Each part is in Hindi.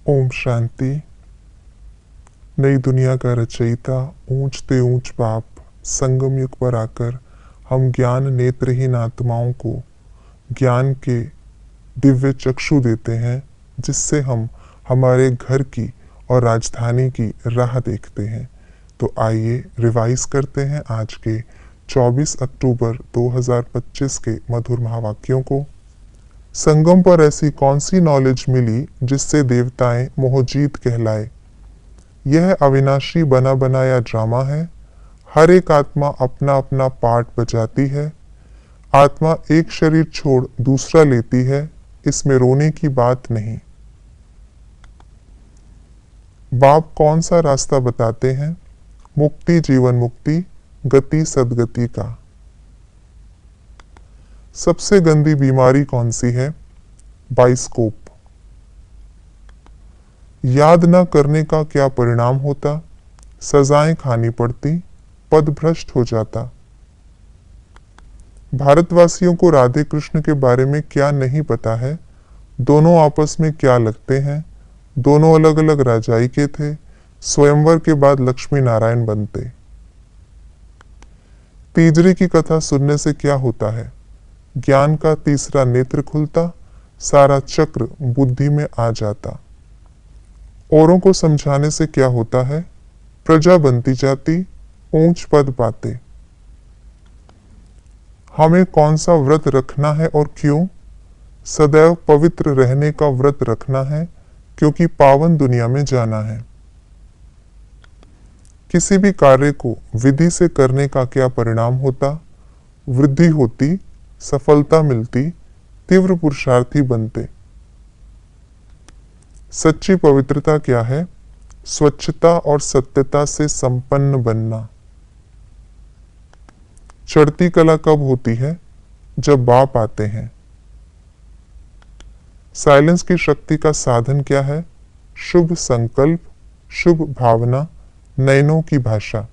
ओम शांति। नई दुनिया का रचयिता ऊंचते ऊंच बाप संगम युग पर आकर हम ज्ञान नेत्रहीन आत्माओं को ज्ञान के दिव्य चक्षु देते हैं, जिससे हम हमारे घर की और राजधानी की राह देखते हैं। तो आइए रिवाइज करते हैं आज के 24 अक्टूबर 2025 के मधुर महावाक्यों को। संगम पर ऐसी कौन सी नॉलेज मिली जिससे देवताएं मोहजीत कहलाए। यह अविनाशी बना बनाया ड्रामा है। हर एक आत्मा अपना अपना पार्ट बजाती है। आत्मा एक शरीर छोड़ दूसरा लेती है, इसमें रोने की बात नहीं। बाप कौन सा रास्ता बताते हैं? मुक्ति, जीवन मुक्ति, गति सदगति का। सबसे गंदी बीमारी कौन सी है? बाइस्कोप। याद न करने का क्या परिणाम होता? सजाएं खानी पड़ती, पद भ्रष्ट हो जाता। भारतवासियों को राधे कृष्ण के बारे में क्या नहीं पता है? दोनों आपस में क्या लगते हैं? दोनों अलग अलग राजाई के थे। स्वयंवर के बाद लक्ष्मी नारायण बनते। तीजरी की कथा सुनने से क्या होता है? ज्ञान का तीसरा नेत्र खुलता, सारा चक्र बुद्धि में आ जाता। औरों को समझाने से क्या होता है? प्रजा बनती जाती, ऊंच पद पाते। हमें कौन सा व्रत रखना है और क्यों? सदैव पवित्र रहने का व्रत रखना है, क्योंकि पावन दुनिया में जाना है। किसी भी कार्य को विधि से करने का क्या परिणाम होता? वृद्धि होती, सफलता मिलती, तीव्र पुरुषार्थी बनते। सच्ची पवित्रता क्या है? स्वच्छता और सत्यता से संपन्न बनना। चढ़ती कला कब होती है? जब बाप आते हैं। साइलेंस की शक्ति का साधन क्या है? शुभ संकल्प, शुभ भावना, नयनों की भाषा।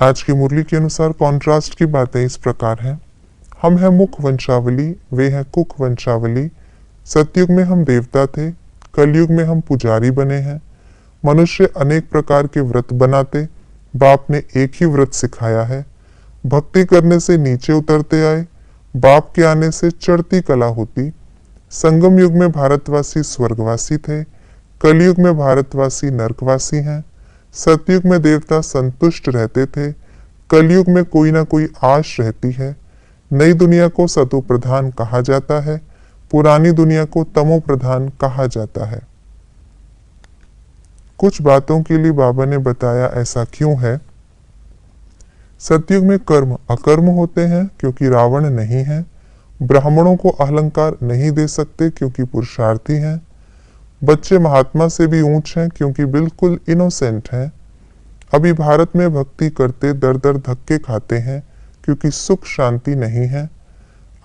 आज की मुरली के अनुसार कॉन्ट्रास्ट की बातें इस प्रकार हैं। हम हैं मुख वंशावली, वे हैं कुक वंशावली। सतयुग में हम देवता थे, कलयुग में हम पुजारी बने हैं। मनुष्य अनेक प्रकार के व्रत बनाते, बाप ने एक ही व्रत सिखाया है। भक्ति करने से नीचे उतरते आए, बाप के आने से चढ़ती कला होती। संगम युग में भारतवासी स्वर्गवासी थे, कलयुग में भारतवासी नरकवासी हैं। सतयुग में देवता संतुष्ट रहते थे, कलयुग में कोई ना कोई आश रहती है। नई दुनिया को सतो प्रधान कहा जाता है, पुरानी दुनिया को तमो प्रधान कहा जाता है। कुछ बातों के लिए बाबा ने बताया ऐसा क्यों है। सतयुग में कर्म अकर्म होते हैं क्योंकि रावण नहीं है। ब्राह्मणों को अलंकार नहीं दे सकते क्योंकि पुरुषार्थी हैं। बच्चे महात्मा से भी ऊंच हैं क्योंकि बिल्कुल इनोसेंट हैं। अभी भारत में भक्ति करते दर दर धक्के खाते हैं क्योंकि सुख शांति नहीं है।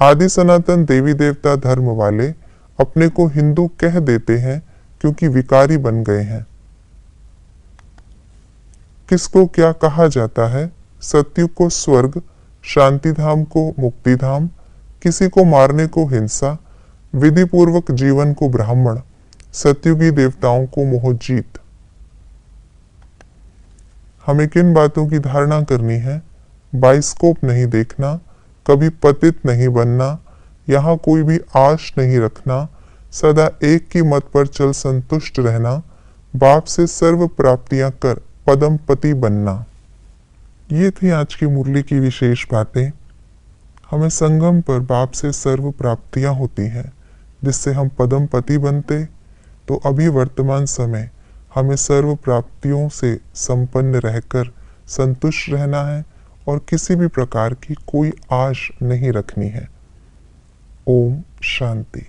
आदि सनातन देवी देवता धर्म वाले अपने को हिंदू कह देते हैं क्योंकि विकारी बन गए हैं। किसको क्या कहा जाता है? सतयुग को स्वर्ग, शांति धाम को मुक्ति धाम, किसी को मारने को हिंसा, विधि पूर्वक जीवन को ब्राह्मण, सतयुगी देवताओं को मोहजीत। हमें किन बातों की धारणा करनी है? बाइस्कोप नहीं देखना, कभी पतित नहीं बनना, यहाँ कोई भी आश नहीं रखना, सदा एक की मत पर चल संतुष्ट रहना, बाप से सर्व प्राप्तियां कर पदम पति बनना। ये थी आज की मुरली की विशेष बातें। हमें संगम पर बाप से सर्व प्राप्तियां होती हैं, जिससे हम पदम पति बनते। तो अभी वर्तमान समय हमें सर्व प्राप्तियों से संपन्न रहकर संतुष्ट रहना है और किसी भी प्रकार की कोई आश नहीं रखनी है। ओम शांति।